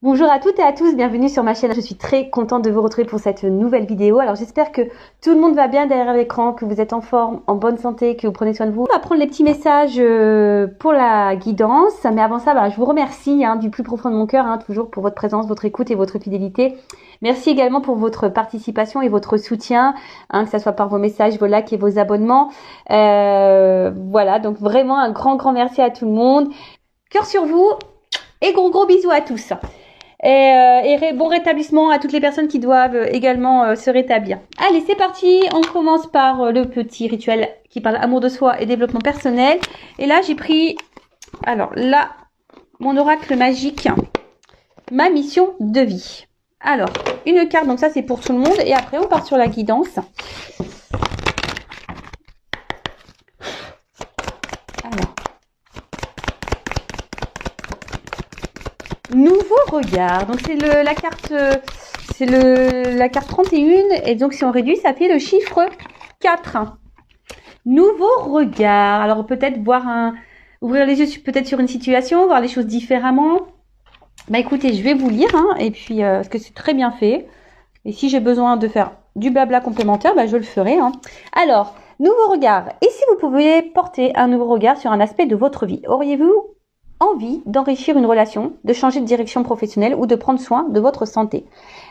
Bonjour à toutes et à tous, bienvenue sur ma chaîne. Je suis très contente de vous retrouver pour cette nouvelle vidéo. Alors j'espère que tout le monde va bien derrière l'écran, que vous êtes en forme, en bonne santé, que vous prenez soin de vous. On va prendre les petits messages pour la guidance. Mais avant ça, je vous remercie du plus profond de mon cœur, toujours pour votre présence, votre écoute et votre fidélité. Merci également pour votre participation et votre soutien, que ce soit par vos messages, vos likes et vos abonnements. Voilà, donc vraiment un grand merci à tout le monde. Cœur sur vous et gros bisous à tous. Et bon rétablissement à toutes les personnes qui doivent également se rétablir. Allez, c'est parti. On commence par le petit rituel qui parle amour de soi et développement personnel. Et là, j'ai pris, alors là, mon oracle magique, ma mission de vie. Alors, une carte, donc ça c'est pour tout le monde. Et après, on part sur la guidance. Alors. Nouveau regard, donc c'est la carte, la carte 31 et donc si on réduit, ça fait le chiffre 4. Nouveau regard, alors peut-être ouvrir les yeux peut-être sur une situation, voir les choses différemment. Écoutez, je vais vous lire et puis parce que c'est très bien fait. Et si j'ai besoin de faire du blabla complémentaire, je le ferai. Alors, nouveau regard. Et si vous pouviez porter un nouveau regard sur un aspect de votre vie, auriez-vous envie d'enrichir une relation, de changer de direction professionnelle ou de prendre soin de votre santé?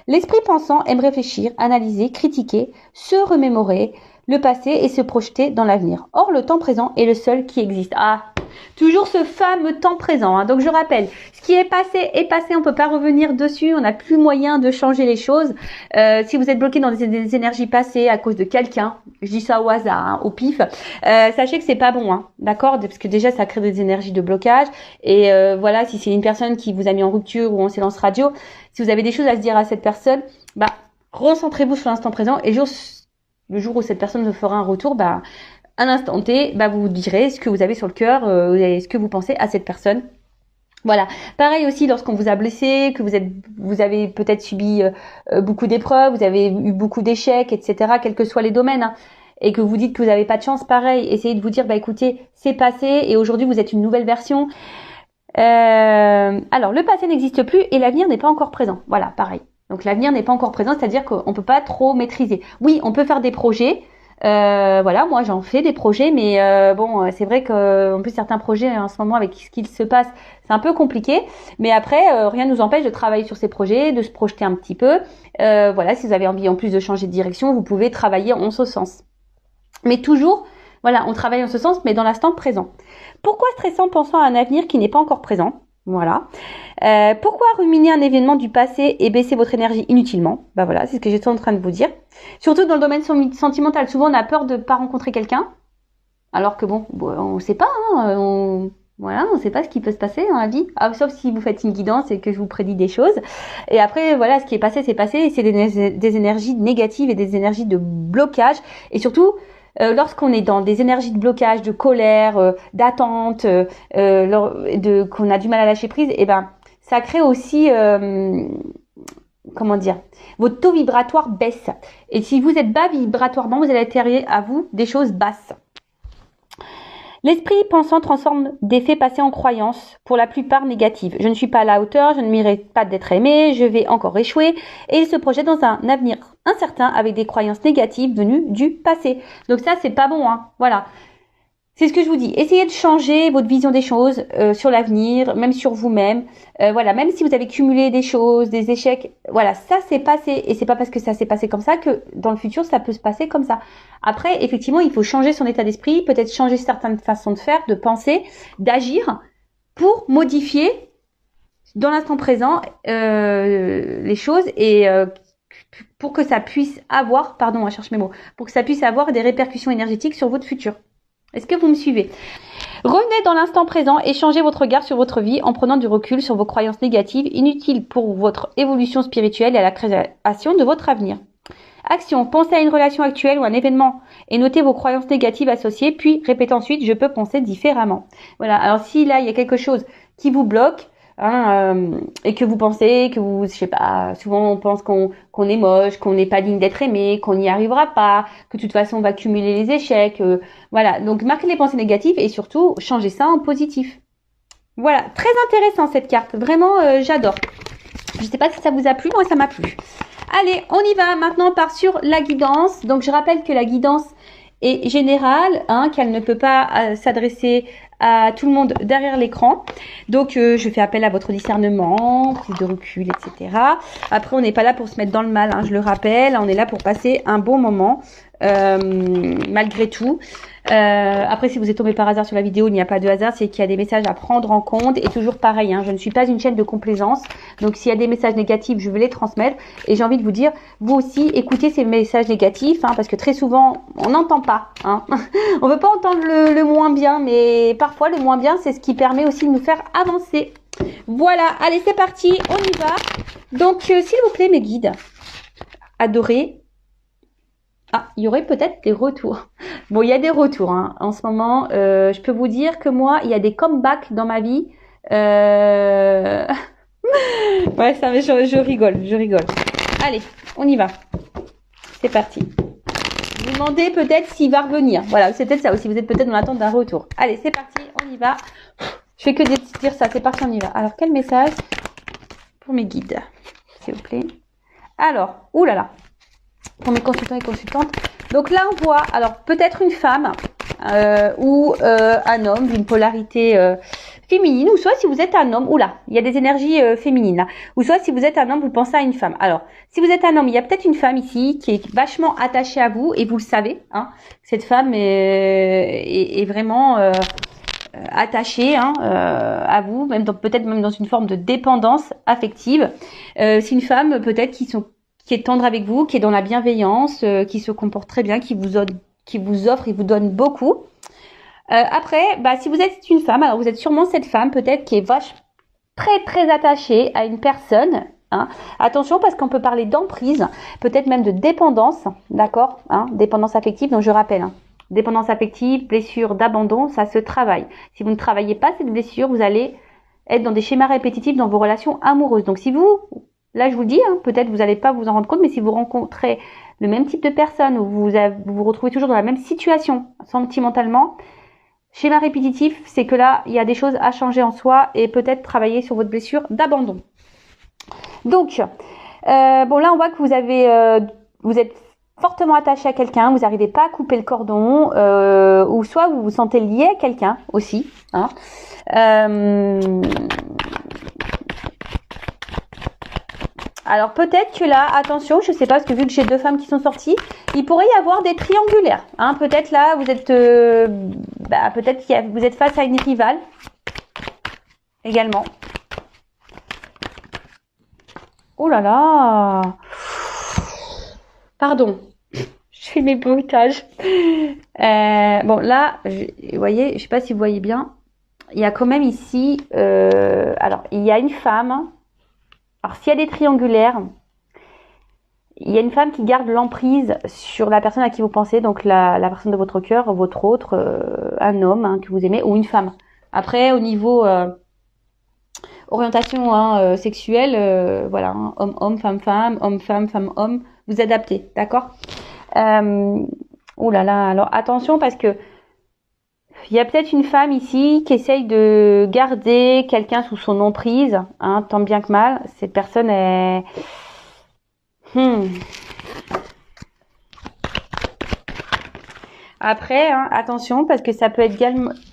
L'esprit pensant aime réfléchir, analyser, critiquer, se remémorer le passé et se projeter dans l'avenir. Or, le temps présent est le seul qui existe. Toujours ce fameux temps présent. Donc, je rappelle, ce qui est passé, on ne peut pas revenir dessus. On n'a plus moyen de changer les choses. Si vous êtes bloqué dans des énergies passées à cause de quelqu'un, je dis ça au hasard, au pif, sachez que c'est pas bon, d'accord? Parce que déjà, ça crée des énergies de blocage. Et voilà, si c'est une personne qui vous a mis en rupture ou en silence radio, si vous avez des choses à se dire à cette personne, recentrez-vous sur l'instant présent et le jour où cette personne vous fera un retour, à l'instant T, vous direz ce que vous avez sur le cœur et ce que vous pensez à cette personne. Voilà. Pareil aussi lorsqu'on vous a blessé, que vous avez peut-être subi beaucoup d'épreuves, vous avez eu beaucoup d'échecs, etc., quels que soient les domaines, et que vous dites que vous n'avez pas de chance, pareil, essayez de vous dire, écoutez, c'est passé et aujourd'hui vous êtes une nouvelle version. Alors, le passé n'existe plus et l'avenir n'est pas encore présent. Voilà, pareil. Donc, l'avenir n'est pas encore présent, c'est-à-dire qu'on peut pas trop maîtriser. Oui, on peut faire des projets. Voilà, moi j'en fais des projets, mais c'est vrai qu'en plus certains projets en ce moment avec ce qu'il se passe, c'est un peu compliqué. Mais après, rien ne nous empêche de travailler sur ces projets, de se projeter un petit peu. Voilà, si vous avez envie en plus de changer de direction, vous pouvez travailler en ce sens. Mais toujours, voilà, on travaille en ce sens, mais dans l'instant présent. Pourquoi stresser en pensant à un avenir qui n'est pas encore présent? Voilà. Pourquoi ruminer un événement du passé et baisser votre énergie inutilement? Voilà, c'est ce que j'étais en train de vous dire. Surtout dans le domaine sentimental. Souvent, on a peur de ne pas rencontrer quelqu'un. Alors que on ne sait pas. On ne sait pas ce qui peut se passer dans la vie. Sauf si vous faites une guidance et que je vous prédis des choses. Et après, voilà, ce qui est passé, c'est passé. Et c'est des énergies négatives et des énergies de blocage. Et surtout, lorsqu'on est dans des énergies de blocage, de colère, d'attente, qu'on a du mal à lâcher prise, ça crée aussi, votre taux vibratoire baisse. Et si vous êtes bas vibratoirement, vous allez attirer à vous des choses basses. L'esprit pensant transforme des faits passés en croyances, pour la plupart négatives. Je ne suis pas à la hauteur, je ne mérite pas d'être aimé, je vais encore échouer. Et il se projette dans un avenir incertain avec des croyances négatives venues du passé. Donc ça, c'est pas bon, Voilà. C'est ce que je vous dis. Essayez de changer votre vision des choses sur l'avenir, même sur vous-même. Voilà, même si vous avez cumulé des choses, des échecs, voilà, ça c'est passé. Et c'est pas parce que ça s'est passé comme ça que dans le futur, ça peut se passer comme ça. Après, effectivement, il faut changer son état d'esprit, peut-être changer certaines façons de faire, de penser, d'agir pour modifier dans l'instant présent les choses et pour que ça puisse avoir, je cherche mes mots, pour que ça puisse avoir des répercussions énergétiques sur votre futur. Est-ce que vous me suivez? Revenez dans l'instant présent et changez votre regard sur votre vie en prenant du recul sur vos croyances négatives inutiles pour votre évolution spirituelle et à la création de votre avenir. Action. Pensez à une relation actuelle ou un événement et notez vos croyances négatives associées, puis répétez ensuite « je peux penser différemment ». Voilà. Alors si là, il y a quelque chose qui vous bloque, et que vous pensez que vous, je sais pas, souvent on pense qu'on est moche, qu'on n'est pas digne d'être aimé, qu'on n'y arrivera pas, que de toute façon on va cumuler les échecs, voilà. Donc marquez les pensées négatives et surtout changez ça en positif. Voilà, très intéressant cette carte, vraiment j'adore. Je sais pas si ça vous a plu, moi ça m'a plu. Allez, on y va. Maintenant, on part sur la guidance. Donc, je rappelle que la guidance est générale, hein, qu'elle ne peut pas s'adresser à tout le monde derrière l'écran. Donc, je fais appel à votre discernement, prise de recul, etc. Après, on n'est pas là pour se mettre dans le mal, hein, je le rappelle. On est là pour passer un bon moment, malgré tout. Après, si vous êtes tombé par hasard sur la vidéo, il n'y a pas de hasard, c'est qu'il y a des messages à prendre en compte. Et toujours pareil, hein, je ne suis pas une chaîne de complaisance. Donc, s'il y a des messages négatifs, je vais les transmettre. Et j'ai envie de vous dire, vous aussi, écoutez ces messages négatifs, hein, parce que très souvent, on n'entend pas. Hein. On ne veut pas entendre le moins bien, mais parfois, le moins bien, c'est ce qui permet aussi de nous faire avancer. Voilà, allez, c'est parti, on y va. Donc, s'il vous plaît, mes guides, adorés. Ah, il y aurait peut-être des retours. Bon, il y a des retours hein. En ce moment. Je peux vous dire que moi, il y a des comebacks dans ma vie. Ouais, ça, je rigole, je rigole. Allez, on y va. C'est parti. Vous demandez peut-être s'il va revenir. Voilà, c'est peut-être ça aussi. Vous êtes peut-être dans l'attente d'un retour. Allez, c'est parti, on y va. Je fais que dire ça. C'est parti, on y va. Alors, quel message pour mes guides, s'il vous plaît. Alors, oulala. Pour mes consultants et consultantes. Donc là, on voit, alors peut-être une femme ou un homme d'une polarité féminine, ou soit si vous êtes un homme, oula, il y a des énergies féminines là, ou soit si vous êtes un homme, vous pensez à une femme. Alors, si vous êtes un homme, il y a peut-être une femme ici qui est vachement attachée à vous et vous le savez, hein, cette femme est vraiment attachée hein, à vous, même peut-être même dans une forme de dépendance affective. C'est une femme peut-être qui est tendre avec vous, qui est dans la bienveillance, qui se comporte très bien, qui vous offre et vous donne beaucoup. Après, si vous êtes une femme, alors vous êtes sûrement cette femme peut-être qui est très attachée à une personne. Hein. Attention parce qu'on peut parler d'emprise, peut-être même de dépendance, d'accord hein, dépendance affective, donc je rappelle. Hein, dépendance affective, blessure d'abandon, ça se travaille. Si vous ne travaillez pas cette blessure, vous allez être dans des schémas répétitifs dans vos relations amoureuses. Donc si vous... Là, je vous le dis, hein, peut-être vous n'allez pas vous en rendre compte, mais si vous rencontrez le même type de personne ou vous vous retrouvez toujours dans la même situation sentimentalement, schéma répétitif, c'est que là, il y a des choses à changer en soi et peut-être travailler sur votre blessure d'abandon. Donc, bon là, on voit que vous êtes fortement attaché à quelqu'un, vous n'arrivez pas à couper le cordon, ou soit vous vous sentez lié à quelqu'un aussi. Hein. Alors peut-être que là, attention, je sais pas, parce que vu que j'ai deux femmes qui sont sorties, il pourrait y avoir des triangulaires. Hein. Peut-être là, vous êtes, peut-être que vous êtes face à une rivale également. Oh là là, pardon, je fais mes bruitages. Bon là, vous voyez, je sais pas si vous voyez bien, il y a quand même ici, alors il y a une femme. Alors, s'il y a des triangulaires, il y a une femme qui garde l'emprise sur la personne à qui vous pensez, donc la personne de votre cœur, votre autre, un homme hein, que vous aimez, ou une femme. Après, au niveau orientation hein, sexuelle, voilà, hein, homme-homme, femme-femme, homme-femme, femme-homme, vous adaptez, d'accord oh là là, alors attention parce que il y a peut-être une femme ici qui essaye de garder quelqu'un sous son emprise, hein, tant bien que mal. Cette personne est... Après, hein, attention, parce que ça peut être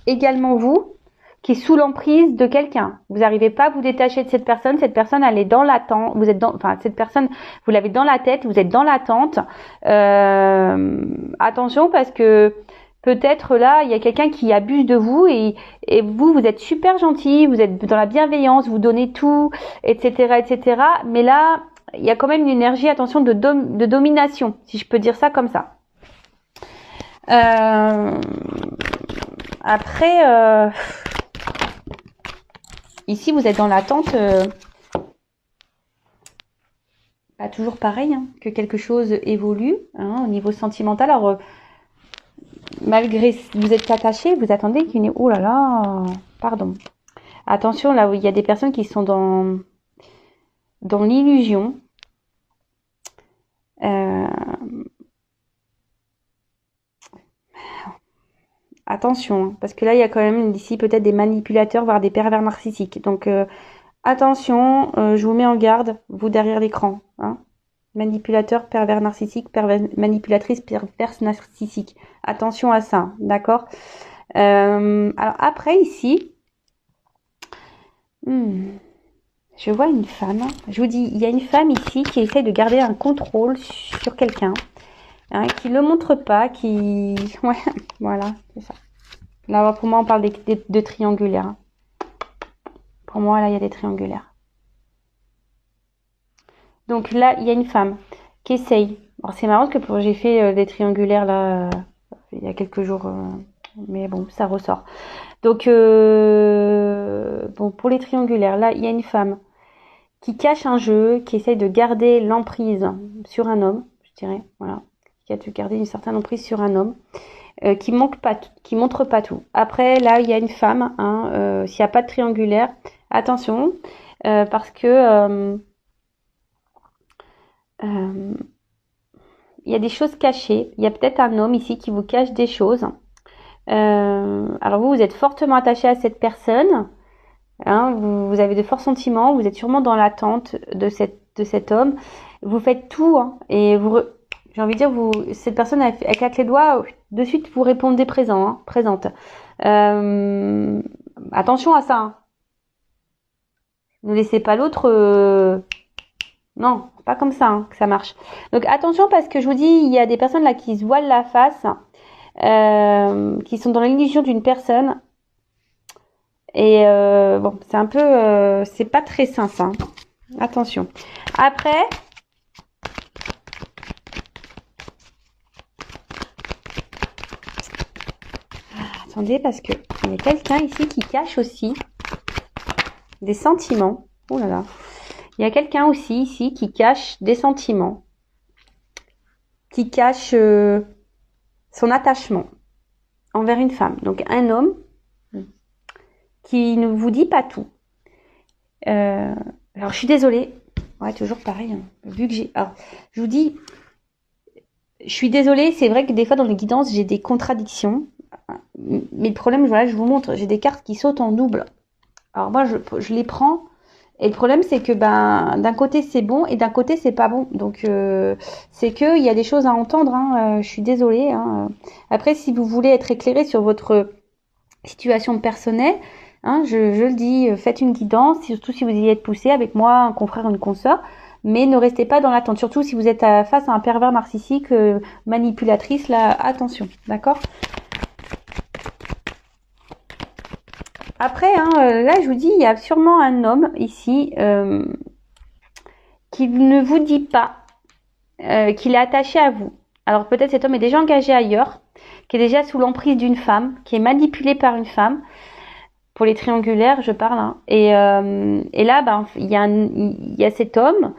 également vous qui est sous l'emprise de quelqu'un. Vous n'arrivez pas à vous détacher de cette personne. Cette personne, elle est dans l'attente. Cette personne, vous l'avez dans la tête. Vous êtes dans l'attente. Attention, parce que peut-être là, il y a quelqu'un qui abuse de vous et vous êtes super gentil, vous êtes dans la bienveillance, vous donnez tout, etc., etc. Mais là, il y a quand même une énergie, attention, de domination, si je peux dire ça comme ça. Après, ici, vous êtes dans l'attente, toujours pareil, hein, que quelque chose évolue hein, au niveau sentimental. Alors, malgré vous êtes attaché, vous attendez qu'il y ait... Oh là là, pardon. Attention, là où il y a des personnes qui sont dans l'illusion. Attention, parce que là, il y a quand même ici peut-être des manipulateurs, voire des pervers narcissiques. Donc, attention, je vous mets en garde, vous derrière l'écran. Hein. Manipulateur, pervers narcissique, manipulatrice, perverse narcissique. Attention à ça, d'accord. Alors après, ici, je vois une femme. Je vous dis, il y a une femme ici qui essaie de garder un contrôle sur quelqu'un. Hein, qui le montre pas, qui... Ouais, voilà, c'est ça. Là, pour moi, on parle de triangulaires. Hein. Pour moi, là, il y a des triangulaires. Donc là, il y a une femme qui essaye. Alors, c'est marrant parce que j'ai fait des triangulaires, là, il y a quelques jours. Mais bon, ça ressort. Donc, bon, pour les triangulaires, là, il y a une femme qui cache un jeu, qui essaye de garder l'emprise sur un homme, je dirais, voilà. Qui a de garder une certaine emprise sur un homme. Qui montre pas tout. Après, là, il y a une femme, hein, s'il n'y a pas de triangulaire, attention, parce que il y a des choses cachées. Il y a peut-être un homme ici qui vous cache des choses. Alors vous êtes fortement attaché à cette personne. Hein, vous avez de forts sentiments. Vous êtes sûrement dans l'attente de cet homme. Vous faites tout, hein, et j'ai envie de dire, cette personne, elle claque les doigts, de suite, vous répondez présent, hein, présente. Attention à ça. Hein. Ne laissez pas l'autre... Non, pas comme ça hein, que ça marche. Donc attention parce que je vous dis, il y a des personnes là qui se voilent la face, qui sont dans l'illusion d'une personne. Et bon, c'est un peu... c'est pas très sain ça. Hein. Attention. Après... Attendez, parce que il y a quelqu'un ici qui cache aussi des sentiments. Oh là là. Il y a quelqu'un aussi ici qui cache des sentiments. Qui cache son attachement envers une femme. Donc un homme qui ne vous dit pas tout. Alors je suis désolée. Ouais, toujours pareil. Hein. Vu que j'ai... Alors, je vous dis... Je suis désolée, c'est vrai que des fois dans les guidances, j'ai des contradictions. Mais le problème, voilà, je vous montre, j'ai des cartes qui sautent en double. Alors moi, je les prends. Et le problème, c'est que d'un côté, c'est bon et d'un côté, c'est pas bon. Donc, c'est qu'il y a des choses à entendre. Hein, je suis désolée. Hein. Après, si vous voulez être éclairé sur votre situation personnelle, hein, je le dis, faites une guidance, surtout si vous y êtes poussé avec moi, un confrère ou une consoeur. Mais ne restez pas dans l'attente. Surtout si vous êtes face à un pervers narcissique, manipulatrice, là, attention. D'accord ? Après, hein, là, je vous dis, il y a sûrement un homme ici qui ne vous dit pas qu'il est attaché à vous. Alors peut-être cet homme est déjà engagé ailleurs, qui est déjà sous l'emprise d'une femme, qui est manipulé par une femme. Pour les triangulaires, je parle. Hein. Et là, il y a cet homme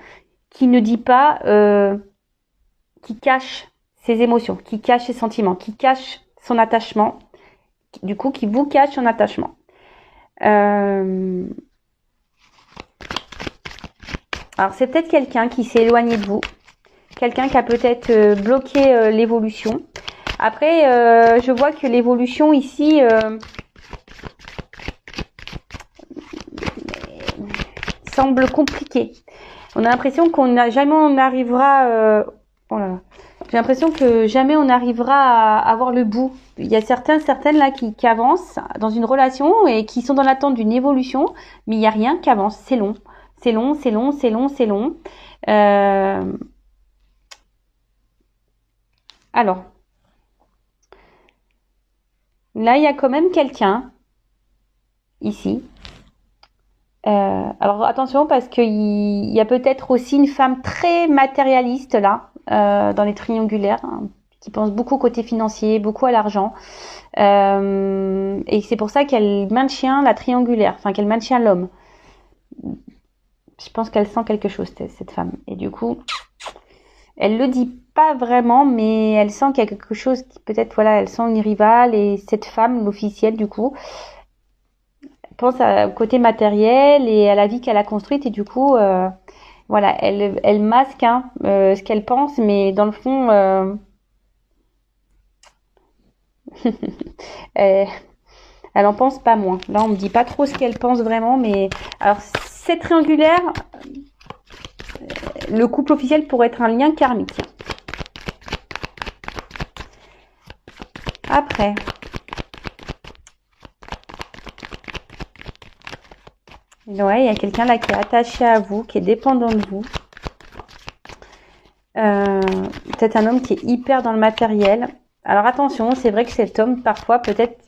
qui ne dit pas, qui cache ses émotions, qui cache ses sentiments, qui cache son attachement. Du coup, qui vous cache son attachement. Alors c'est peut-être quelqu'un qui s'est éloigné de vous, quelqu'un qui a peut-être bloqué l'évolution. Après, je vois que l'évolution ici semble compliquée. On a l'impression jamais on arrivera. Oh là là. J'ai l'impression que jamais on arrivera à avoir le bout. Il y a certaines là qui avancent dans une relation et qui sont dans l'attente d'une évolution, mais il n'y a rien qui avance. C'est long. C'est long, c'est long, c'est long, c'est long. Alors, là, il y a quand même quelqu'un ici. Alors attention parce qu'il y a peut-être aussi une femme très matérialiste là, dans les triangulaires, hein, qui pense beaucoup côté financier, beaucoup à l'argent. Et c'est pour ça qu'elle maintient la triangulaire, enfin qu'elle maintient l'homme. Je pense qu'elle sent quelque chose, cette femme. Et du coup, elle le dit pas vraiment, mais elle sent qu'il y a quelque chose qui peut-être, voilà, elle sent une rivale. Et cette femme, l'officielle du coup, pense au côté matériel et à la vie qu'elle a construite. Et du coup, voilà, elle masque ce qu'elle pense, mais dans le fond... elle en pense pas moins. Là, on me dit pas trop ce qu'elle pense vraiment, mais alors cette triangulaire, le couple officiel pourrait être un lien karmique. Après, ouais, il y a quelqu'un là qui est attaché à vous, qui est dépendant de vous. Peut-être un homme qui est hyper dans le matériel. Alors attention, c'est vrai que cet homme, parfois, peut-être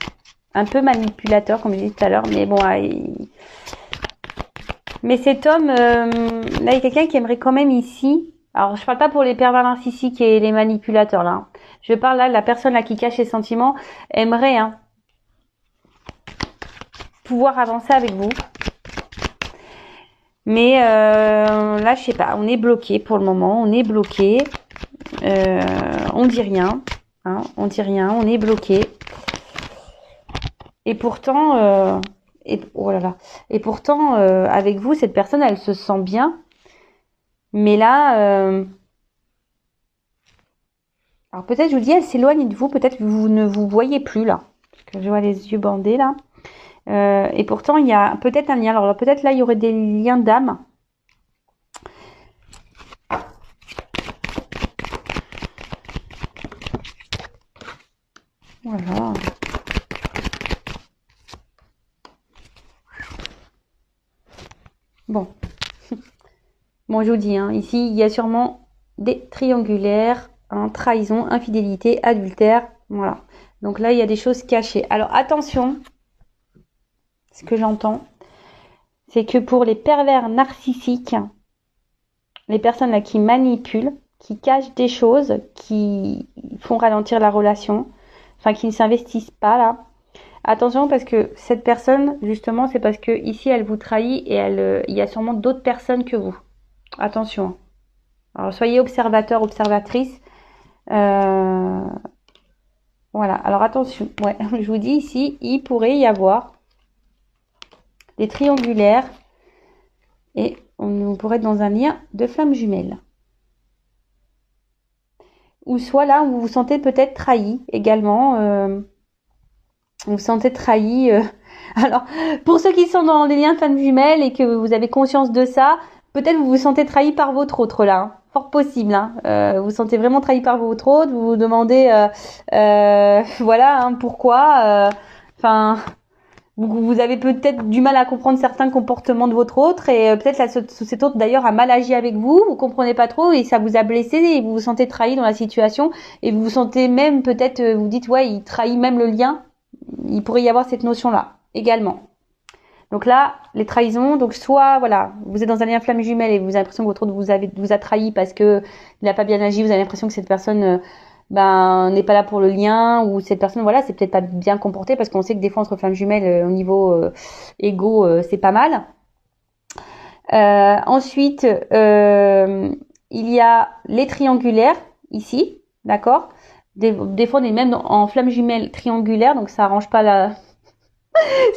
un peu manipulateur, comme je disais tout à l'heure, mais bon, mais cet homme, là, il y a quelqu'un qui aimerait quand même ici. Alors, je parle pas pour les pervers narcissiques et les manipulateurs, là. Je parle là de la personne là qui cache ses sentiments, aimerait pouvoir avancer avec vous. Mais là, je sais pas, on est bloqué pour le moment, on est bloqué. On dit rien, on dit rien, on est bloqué. Et pourtant, oh là là. Et pourtant, avec vous, cette personne, elle se sent bien. Mais là, alors peut-être, je vous dis, elle s'éloigne de vous. Peut-être que vous ne vous voyez plus là. Parce que je vois les yeux bandés là. Et pourtant, il y a peut-être un lien. Alors peut-être là, il y aurait des liens d'âme. Voilà. Bon. Bon, je vous dis, ici, il y a sûrement des triangulaires, trahison, infidélité, adultère. Voilà. Donc là, il y a des choses cachées. Alors, attention. Ce que j'entends, c'est que pour les pervers narcissiques, les personnes là qui manipulent, qui cachent des choses, qui font ralentir la relation, enfin qui ne s'investissent pas là. Attention parce que cette personne, justement, c'est parce que ici elle vous trahit et il y a sûrement d'autres personnes que vous. Attention. Alors soyez observateur, observatrice. Voilà. Alors attention. Ouais, je vous dis ici, il pourrait y avoir des triangulaires et on pourrait être dans un lien de flammes jumelles. Ou soit là, vous vous sentez peut-être trahi également. Vous vous sentez trahi. Alors, pour ceux qui sont dans des liens de flammes jumelles et que vous avez conscience de ça, peut-être vous vous sentez trahi par votre autre là. Fort possible. Vous vous sentez vraiment trahi par votre autre. Vous vous demandez, voilà, pourquoi. Enfin... Vous avez peut-être du mal à comprendre certains comportements de votre autre et peut-être cet autre d'ailleurs a mal agi avec vous, vous comprenez pas trop et ça vous a blessé et vous vous sentez trahi dans la situation et vous vous sentez même peut-être, vous dites ouais, il trahit même le lien. Il pourrait y avoir cette notion-là également. Donc là, les trahisons, donc soit voilà, vous êtes dans un lien flamme jumelle et vous avez l'impression que votre autre vous a trahi parce que il n'a pas bien agi, vous avez l'impression que cette personne n'est pas là pour le lien ou cette personne voilà c'est peut-être pas bien comportée parce qu'on sait que des fois entre flammes jumelles au niveau égo c'est pas mal. Ensuite il y a les triangulaires ici, d'accord, des fois on est même en flamme jumelle triangulaire donc ça arrange pas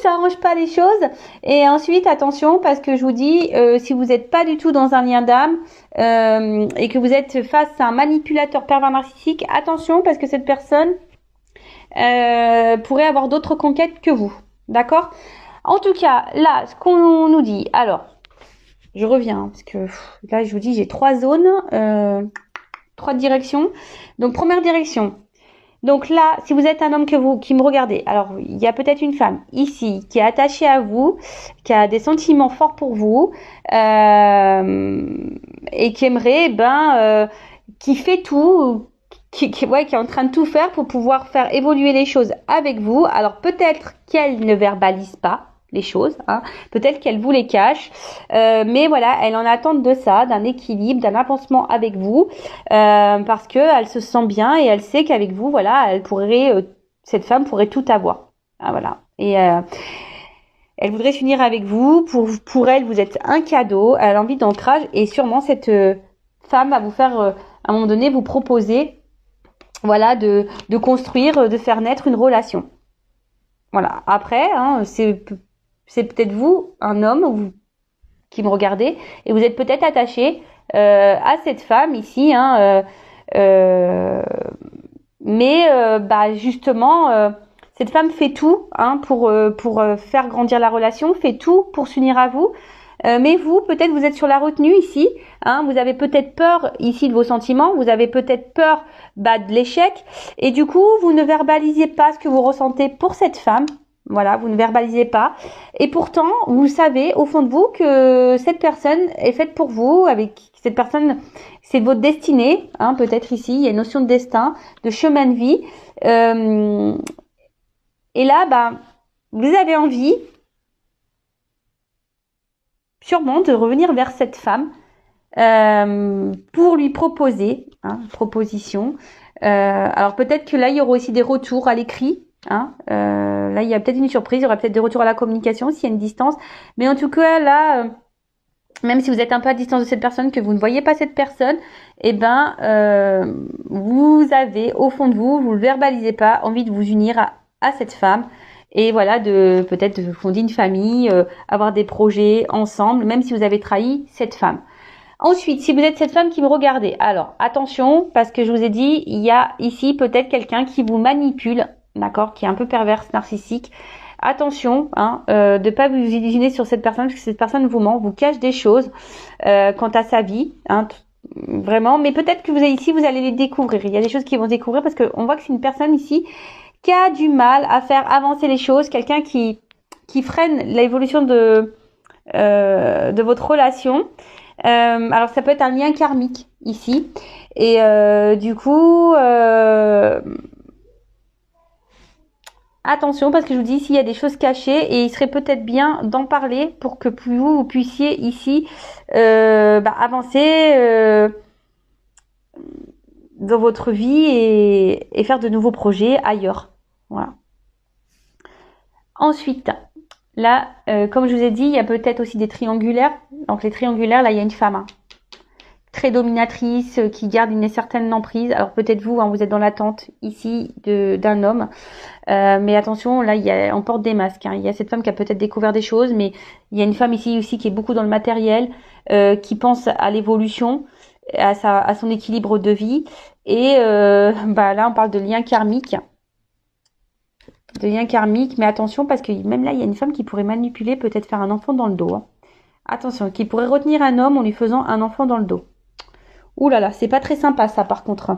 ça arrange pas les choses. Et ensuite, attention, parce que je vous dis, si vous n'êtes pas du tout dans un lien d'âme et que vous êtes face à un manipulateur pervers narcissique, attention, parce que cette personne pourrait avoir d'autres conquêtes que vous. D'accord? En tout cas, là, ce qu'on nous dit, alors, je reviens, parce que là, je vous dis, j'ai 3 zones, 3 directions. Donc, première direction. Donc là, si vous êtes un homme qui me regardez, alors il y a peut-être une femme ici qui est attachée à vous, qui a des sentiments forts pour vous et qui aimerait, qui fait tout, qui est en train de tout faire pour pouvoir faire évoluer les choses avec vous. Alors peut-être qu'elle ne verbalise pas les choses, peut-être qu'elle vous les cache, mais voilà, elle en attend de ça, d'un équilibre, d'un avancement avec vous, parce que elle se sent bien et elle sait qu'avec vous, voilà, cette femme pourrait tout avoir, voilà, et elle voudrait s'unir avec vous, pour elle, vous êtes un cadeau, elle a envie d'ancrage et sûrement cette femme va vous faire, à un moment donné, vous proposer, voilà, de construire, de faire naître une relation. Voilà, après, c'est peut-être vous, un homme, qui me regardez, et vous êtes peut-être attaché à cette femme ici, mais justement, cette femme fait tout pour faire grandir la relation, fait tout pour s'unir à vous, Mais vous, peut-être vous êtes sur la retenue ici, hein, vous avez peut-être peur ici de vos sentiments, vous avez peut-être peur de l'échec, et du coup, vous ne verbalisez pas ce que vous ressentez pour cette femme. Voilà, vous ne verbalisez pas. Et pourtant, vous savez au fond de vous que cette personne est faite pour vous, avec cette personne, c'est votre destinée, hein, peut-être ici, il y a une notion de destin, de chemin de vie. Et là, vous avez envie, sûrement, de revenir vers cette femme pour lui proposer, hein, proposition. Alors peut-être que là, il y aura aussi des retours à l'écrit. Hein, là, il y a peut-être une surprise, il y aura peut-être des retours à la communication s'il y a une distance. Mais en tout cas, là, même si vous êtes un peu à distance de cette personne, que vous ne voyez pas cette personne, vous avez au fond de vous, vous ne le verbalisez pas, envie de vous unir à cette femme. Et voilà, peut-être de fonder une famille, avoir des projets ensemble, même si vous avez trahi cette femme. Ensuite, si vous êtes cette femme qui me regardez, alors attention, parce que je vous ai dit, il y a ici peut-être quelqu'un qui vous manipule, d'accord, qui est un peu perverse, narcissique. Attention, hein, de pas vous illusionner sur cette personne, parce que cette personne vous ment, vous cache des choses quant à sa vie, hein, vraiment. Mais peut-être que vous allez les découvrir. Il y a des choses qui vont découvrir parce qu'on voit que c'est une personne ici qui a du mal à faire avancer les choses, quelqu'un qui freine l'évolution de votre relation. Alors ça peut être un lien karmique ici, et du coup attention, parce que je vous dis, ici il y a des choses cachées et il serait peut-être bien d'en parler pour que vous puissiez ici avancer dans votre vie et faire de nouveaux projets ailleurs. Voilà. Ensuite, là, comme je vous ai dit, il y a peut-être aussi des triangulaires. Donc les triangulaires, là, il y a une femme, hein, très dominatrice, qui garde une certaine emprise. Alors peut-être vous, hein, vous êtes dans l'attente ici d'un homme. Mais attention, là, on porte des masques. Hein. Il y a cette femme qui a peut-être découvert des choses, mais il y a une femme ici aussi qui est beaucoup dans le matériel, qui pense à l'évolution, à son équilibre de vie. Et là, on parle de lien karmique. Mais attention, parce que même là, il y a une femme qui pourrait manipuler, peut-être faire un enfant dans le dos. Hein. Attention, qui pourrait retenir un homme en lui faisant un enfant dans le dos. Ouh là là, c'est pas très sympa ça par contre.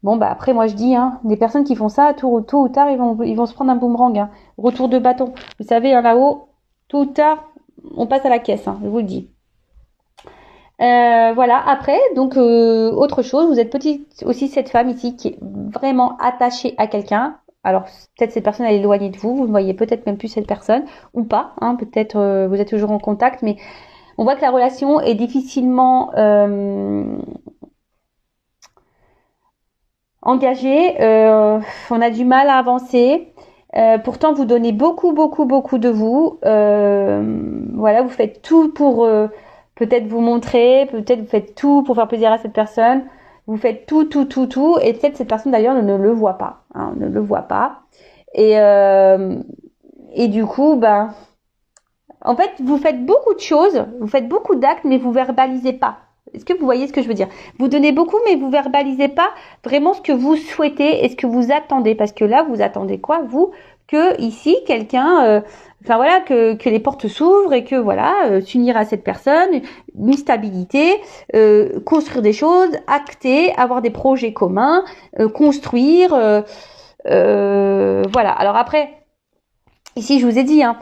Bon après moi je dis, hein, des personnes qui font ça, tôt ou tard, ils vont se prendre un boomerang. Hein. Retour de bâton. Vous savez, hein, là-haut, tôt ou tard, on passe à la caisse, hein, je vous le dis. Voilà, après, donc autre chose, vous êtes peut-être aussi cette femme ici qui est vraiment attachée à quelqu'un. Alors peut-être cette personne elle est éloignée de vous, vous ne voyez peut-être même plus cette personne ou pas, hein, peut-être vous êtes toujours en contact, mais on voit que la relation est difficilement engagée, on a du mal à avancer. Pourtant, vous donnez beaucoup de vous. Voilà, vous faites tout pour peut-être vous montrer, peut-être vous faites tout pour faire plaisir à cette personne. Vous faites tout, et peut-être cette personne d'ailleurs ne le voit pas, hein, ne le voit pas. Et du coup, en fait, vous faites beaucoup de choses, vous faites beaucoup d'actes, mais vous verbalisez pas. Est-ce que vous voyez ce que je veux dire? Vous donnez beaucoup, mais vous verbalisez pas vraiment ce que vous souhaitez et ce que vous attendez. Parce que là, vous attendez quoi, vous? Que ici, quelqu'un, que les portes s'ouvrent et que s'unir à cette personne, une stabilité, construire des choses, acter, avoir des projets communs, construire, voilà. Alors après, ici, je vous ai dit, hein,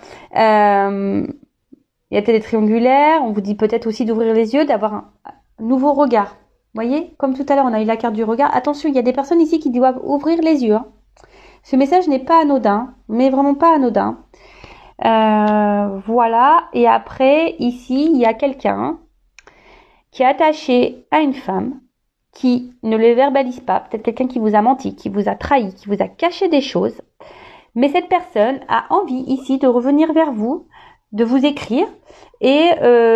il y a peut-être des triangulaires, on vous dit peut-être aussi d'ouvrir les yeux, d'avoir un nouveau regard. Vous voyez, comme tout à l'heure, on a eu la carte du regard. Attention, il y a des personnes ici qui doivent ouvrir les yeux. Hein. Ce message n'est pas anodin, mais vraiment pas anodin. Voilà, et après, ici, il y a quelqu'un qui est attaché à une femme, qui ne le verbalise pas, peut-être quelqu'un qui vous a menti, qui vous a trahi, qui vous a caché des choses. Mais cette personne a envie ici de revenir vers vous, de vous écrire. Et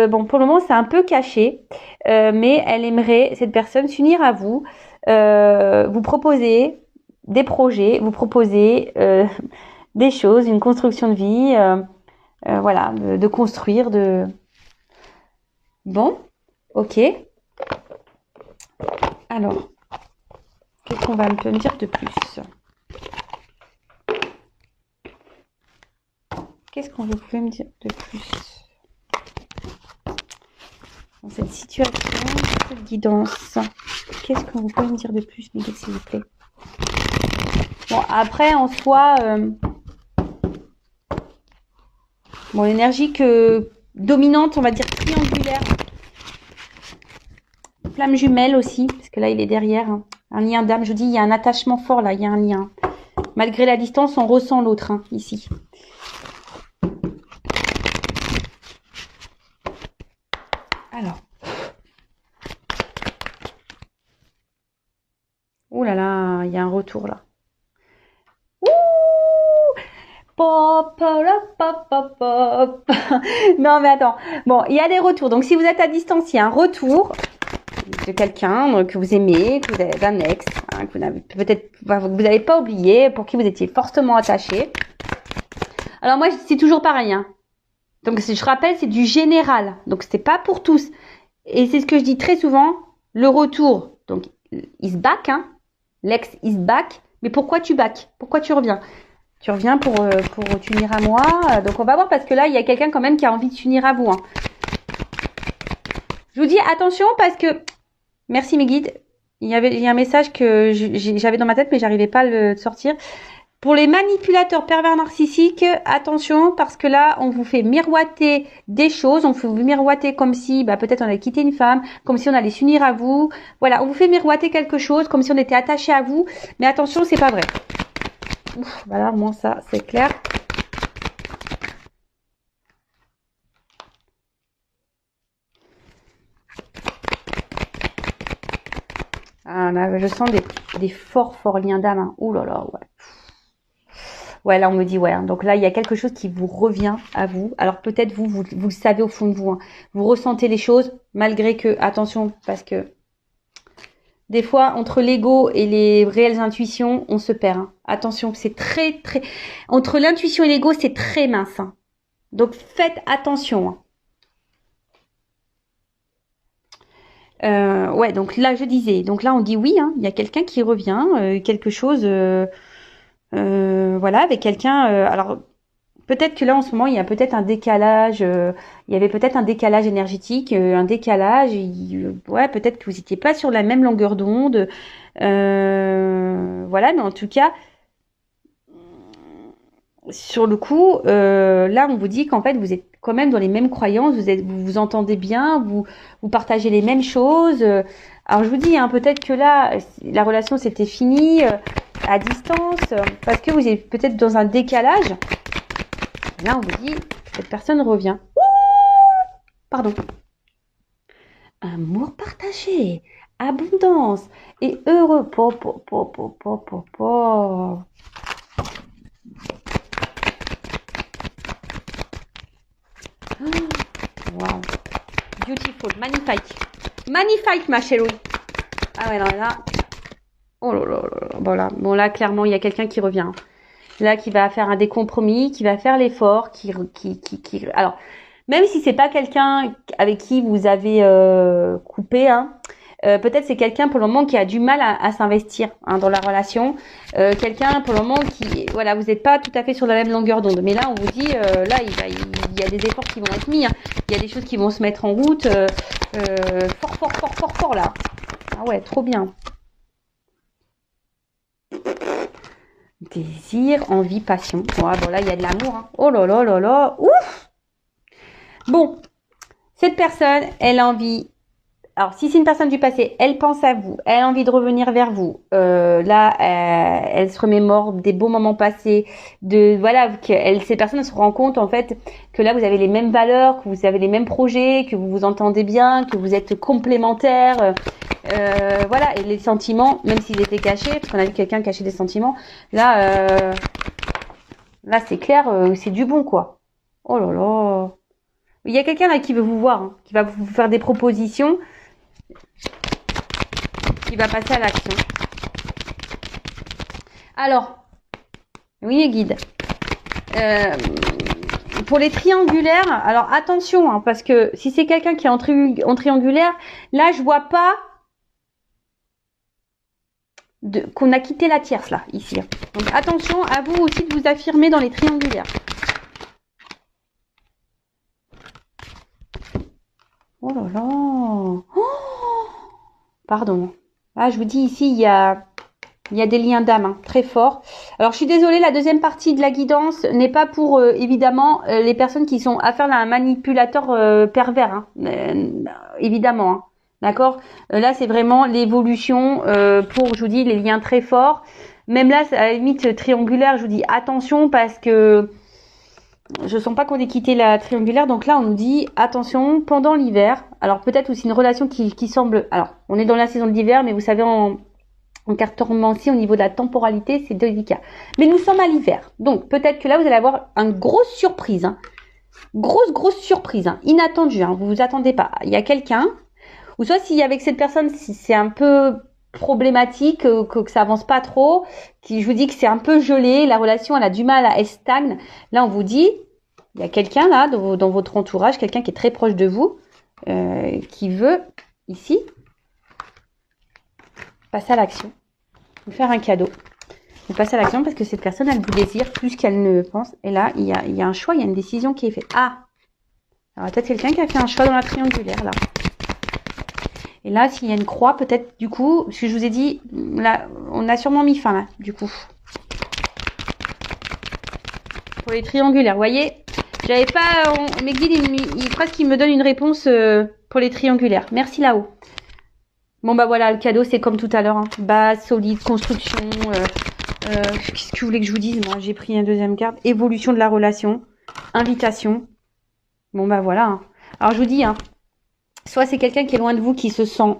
pour le moment, c'est un peu caché, mais elle aimerait, cette personne, s'unir à vous, vous proposer des projets, vous proposer des choses, une construction de vie, de construire, de... Bon, ok. Alors, qu'est-ce qu'on va me dire de plus? Qu'est-ce qu'on vous pouvez me dire de plus? dans cette situation, cette guidance. Qu'est-ce que vous pouvez me dire de plus, mes guides, s'il vous plaît? Bon, après, en soi, bon, l'énergie dominante, on va dire triangulaire. Flamme jumelle aussi, parce que là, il est derrière. Hein. Un lien d'âme, je vous dis, il y a un attachement fort là, il y a un lien. Malgré la distance, on ressent l'autre, hein, ici. Alors. Ouh là là, il y a un retour là. Ouh! Pop, pop, pop, pop. Non mais attends. Bon, il y a des retours. Donc si vous êtes à distance, il y a un retour de quelqu'un que vous aimez, que vous avez un ex, hein, que vous n'avez peut-être vous n'avez pas oublié, pour qui vous étiez fortement attaché. Alors moi, c'est toujours pareil. Hein. Donc je rappelle, c'est du général. Donc c'est pas pour tous. Et c'est ce que je dis très souvent. Le retour, donc is back. Hein. L'ex is back. Mais pourquoi tu back? Pourquoi tu reviens? Tu reviens pour t'unir à moi. Donc on va voir parce que là, il y a quelqu'un quand même qui a envie de s'unir à vous. Hein. Je vous dis attention parce que... Merci mes guides. Il y a un message que j'avais dans ma tête mais j'arrivais pas à le sortir. Pour les manipulateurs pervers narcissiques, attention parce que là, on vous fait miroiter des choses. On vous fait miroiter comme si peut-être on allait quitter une femme, comme si on allait s'unir à vous. Voilà, on vous fait miroiter quelque chose comme si on était attaché à vous. Mais attention, c'est pas vrai. Ouf, voilà, au moins ça, c'est clair. Ah, là, je sens des forts liens d'âme. Hein. Ouh là là, ouais. Ouais, là, on me dit, ouais. Hein. Donc là, il y a quelque chose qui vous revient à vous. Alors peut-être vous le savez au fond de vous. Hein. Vous ressentez les choses, malgré que, attention, parce que des fois, entre l'ego et les réelles intuitions, on se perd. Hein. Attention, c'est très... Entre l'intuition et l'ego, c'est très mince. Hein. Donc faites attention. Hein. Ouais, donc là, je disais. Donc là, on dit oui, hein, il y a quelqu'un qui revient, quelque chose... voilà, avec quelqu'un... alors, peut-être que là, en ce moment, il y a peut-être un décalage. Il y avait peut-être un décalage énergétique, un décalage. Ouais, peut-être que vous n'étiez pas sur la même longueur d'onde. Voilà, mais en tout cas... Sur le coup, là, on vous dit qu'en fait, vous êtes quand même dans les mêmes croyances, vous vous entendez bien, vous partagez les mêmes choses. Alors, je vous dis, hein, peut-être que là, la relation s'était finie à distance, parce que vous êtes peut-être dans un décalage. Là, on vous dit, cette personne revient. Ouh, pardon. Amour partagé, abondance et heureux. Wow. Beautiful, magnifique. Magnifique, ma chérie. Ah ouais, là. Oh là là là. Voilà. Bon, là, clairement, il y a quelqu'un qui revient. Là, qui va faire des compromis, qui va faire l'effort, Alors, même si c'est pas quelqu'un avec qui vous avez coupé, hein, peut-être c'est quelqu'un pour le moment qui a du mal à s'investir hein, dans la relation. Quelqu'un pour le moment qui, voilà, vous n'êtes pas tout à fait sur la même longueur d'onde. Mais là, on vous dit, là, il y a des efforts qui vont être mis. Hein. Il y a des choses qui vont se mettre en route. Fort là. Ah ouais, trop bien. Désir, envie, passion. Ouais, bon là, il y a de l'amour. Hein. Oh là là là là. Ouf. Bon, cette personne, elle a envie... Alors, si c'est une personne du passé, elle pense à vous, elle a envie de revenir vers vous. Là, elle se remémore des beaux moments passés. Voilà, cette personne se rend compte en fait que là, vous avez les mêmes valeurs, que vous avez les mêmes projets, que vous vous entendez bien, que vous êtes complémentaires. Voilà, et les sentiments, même s'ils étaient cachés, parce qu'on a vu quelqu'un cacher des sentiments, là c'est clair, c'est du bon quoi. Oh là là. Il y a quelqu'un là qui veut vous voir, hein, qui va vous faire des propositions. Qui va passer à l'action. Alors, oui les guides. Pour les triangulaires, alors attention, hein, parce que si c'est quelqu'un qui est en triangulaire, là je vois pas qu'on a quitté la tierce là, ici. Donc attention à vous aussi de vous affirmer dans les triangulaires. Oh là là. Oh, pardon. Ah, je vous dis ici, il y a des liens d'âme hein, très forts. Alors, je suis désolée, la deuxième partie de la guidance n'est pas pour, évidemment, les personnes qui sont affaires à un manipulateur pervers. Hein, évidemment. Hein, d'accord. Là, c'est vraiment l'évolution pour, je vous dis, les liens très forts. Même là, à la limite triangulaire, je vous dis attention parce que je sens pas qu'on ait quitté la triangulaire. Donc là, on nous dit attention pendant l'hiver. Alors peut-être aussi une relation qui semble... Alors, on est dans la saison de l'hiver, mais vous savez, en cartomancie, au niveau de la temporalité, c'est délicat. Mais nous sommes à l'hiver. Donc peut-être que là, vous allez avoir une grosse surprise. Hein. Grosse surprise. Hein. Inattendue. Hein. Vous vous attendez pas. Il y a quelqu'un... Ou soit si avec cette personne, si c'est un peu problématique, que ça avance pas trop, je vous dis que c'est un peu gelé, la relation elle a du mal, elle stagne. Là on vous dit, il y a quelqu'un là dans votre entourage, quelqu'un qui est très proche de vous, qui veut ici passer à l'action, vous faire un cadeau. Vous passez à l'action parce que cette personne elle vous désire plus qu'elle ne pense. Et là il y a un choix, il y a une décision qui est faite. Ah, alors peut-être quelqu'un qui a fait un choix dans la triangulaire là. Et là, s'il y a une croix, peut-être, du coup, ce que je vous ai dit, là, on a sûrement mis fin, là, du coup. Pour les triangulaires, vous voyez, j'avais pas... mes guides, presque, ils me donnent une réponse pour les triangulaires. Merci là-haut. Bon, bah voilà, le cadeau, c'est comme tout à l'heure. Hein. Base, solide, construction. Qu'est-ce que vous voulez que je vous dise? Moi, j'ai pris une deuxième carte. Évolution de la relation. Invitation. Bon, bah voilà. Hein. Alors, je vous dis, hein. Soit c'est quelqu'un qui est loin de vous, qui se sent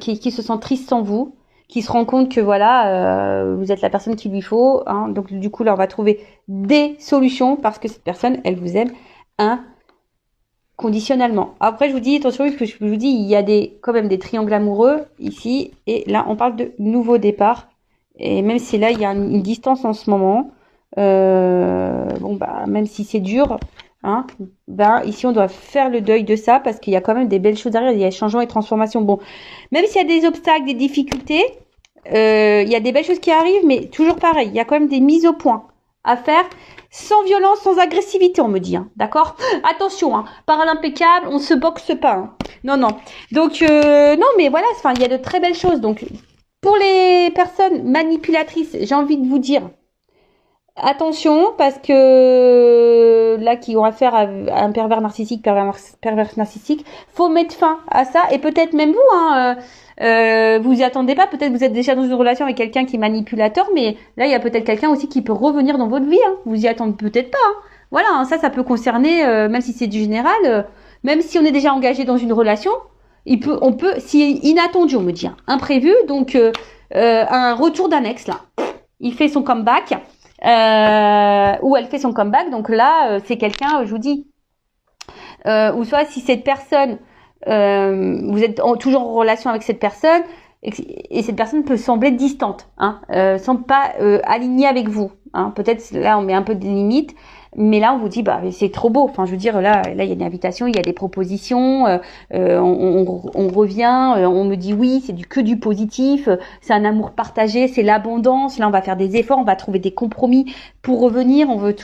qui se sent triste sans vous, qui se rend compte que voilà, vous êtes la personne qu'il lui faut. Hein, donc du coup là, on va trouver des solutions parce que cette personne, elle vous aime inconditionnellement. Après, je vous dis attention, parce que je vous dis, il y a quand même des triangles amoureux ici, et là, on parle de nouveau départ. Et même si là, il y a une distance en ce moment, bon bah même si c'est dur. Hein, ben ici on doit faire le deuil de ça parce qu'il y a quand même des belles choses derrière, il y a changements et transformations. Bon, même s'il y a des obstacles, des difficultés, il y a des belles choses qui arrivent, mais toujours pareil, il y a quand même des mises au point à faire sans violence, sans agressivité, on me dit. Hein, d'accord? Attention, hein, parole impeccable, on se boxe pas. Hein. Non, non. Donc non, mais voilà, enfin il y a de très belles choses. Donc pour les personnes manipulatrices, j'ai envie de vous dire. Attention, parce que là, qui ont affaire à un pervers narcissique, pervers narcissique, faut mettre fin à ça. Et peut-être même vous, hein, vous y attendez pas. Peut-être vous êtes déjà dans une relation avec quelqu'un qui est manipulateur, mais là, il y a peut-être quelqu'un aussi qui peut revenir dans votre vie. Hein. Vous y attendez peut-être pas. Hein. Voilà, hein, ça peut concerner, même si c'est du général, même si on est déjà engagé dans une relation, on peut, si inattendu, on me dit, hein, imprévu, donc un retour d'un ex là, il fait son comeback. Où elle fait son comeback. Donc là, c'est quelqu'un, je vous dis, ou soit si cette personne, vous êtes toujours en relation avec cette personne, et cette personne peut sembler distante, hein, semble pas alignée avec vous. Hein. Peut-être là, on met un peu des limites. Mais là, on vous dit, bah, c'est trop beau. Enfin, je veux dire, là, il y a une invitation, il y a des propositions. On revient, on me dit oui, c'est que du positif. C'est un amour partagé, c'est l'abondance. Là, on va faire des efforts, on va trouver des compromis pour revenir. On veut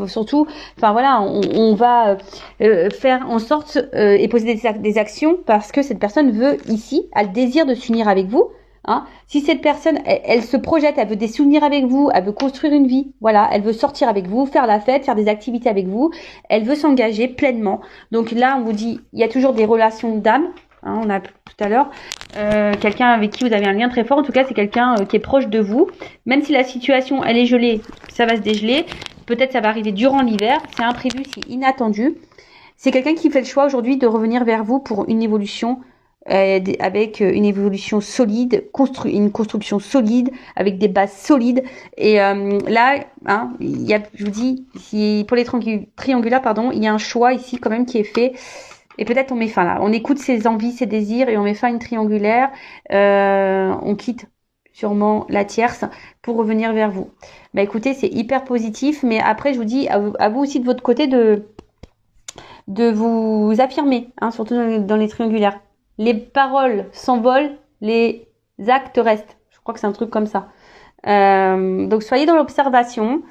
surtout, enfin voilà, on va faire en sorte et poser des actions parce que cette personne veut ici, a le désir de s'unir avec vous. Hein. Si cette personne, elle se projette, elle veut des souvenirs avec vous, elle veut construire une vie, voilà, elle veut sortir avec vous, faire la fête, faire des activités avec vous, elle veut s'engager pleinement. Donc là, on vous dit, il y a toujours des relations d'âme. Hein, on a tout à l'heure quelqu'un avec qui vous avez un lien très fort. En tout cas, c'est quelqu'un qui est proche de vous. Même si la situation, elle est gelée, ça va se dégeler. Peut-être ça va arriver durant l'hiver. C'est imprévu, c'est inattendu. C'est quelqu'un qui fait le choix aujourd'hui de revenir vers vous pour une évolution. Avec une évolution solide, une construction solide, avec des bases solides. Et là, hein, je vous dis, pour les triangulaires, pardon, il y a un choix ici quand même qui est fait. Et peut-être on met fin là. On écoute ses envies, ses désirs et on met fin à une triangulaire. On quitte sûrement la tierce pour revenir vers vous. Bah écoutez, c'est hyper positif. Mais après, je vous dis, à vous aussi de votre côté de vous affirmer, hein, surtout dans les triangulaires. Les paroles s'envolent, les actes restent. Je crois que c'est un truc comme ça. Donc soyez dans l'observation.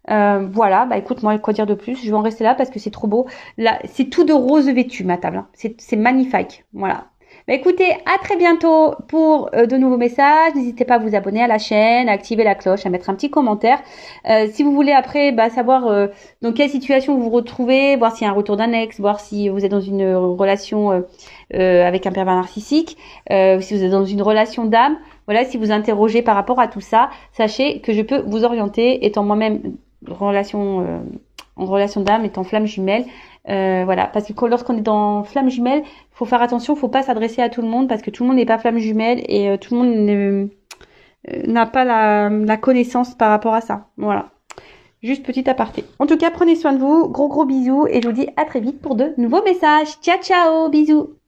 Voilà, bah écoute, moi, quoi dire de plus? Je vais en rester là parce que c'est trop beau. Là, c'est tout de rose vêtu, ma table, hein. C'est magnifique. Voilà. Bah écoutez, à très bientôt pour de nouveaux messages. N'hésitez pas à vous abonner à la chaîne, à activer la cloche, à mettre un petit commentaire. Si vous voulez après savoir dans quelle situation vous vous retrouvez, voir s'il y a un retour d'un ex, voir si vous êtes dans une relation avec un pervers narcissique, si vous êtes dans une relation d'âme, voilà, si vous interrogez par rapport à tout ça, sachez que je peux vous orienter, étant moi-même en relation d'âme, étant flamme jumelle. Voilà, parce que lorsqu'on est dans flamme jumelle, faut faire attention, faut pas s'adresser à tout le monde parce que tout le monde n'est pas flamme jumelle et tout le monde n'a pas la connaissance par rapport à ça. Voilà. Juste petit aparté. En tout cas, prenez soin de vous. Gros bisous et je vous dis à très vite pour de nouveaux messages. Ciao, ciao, bisous.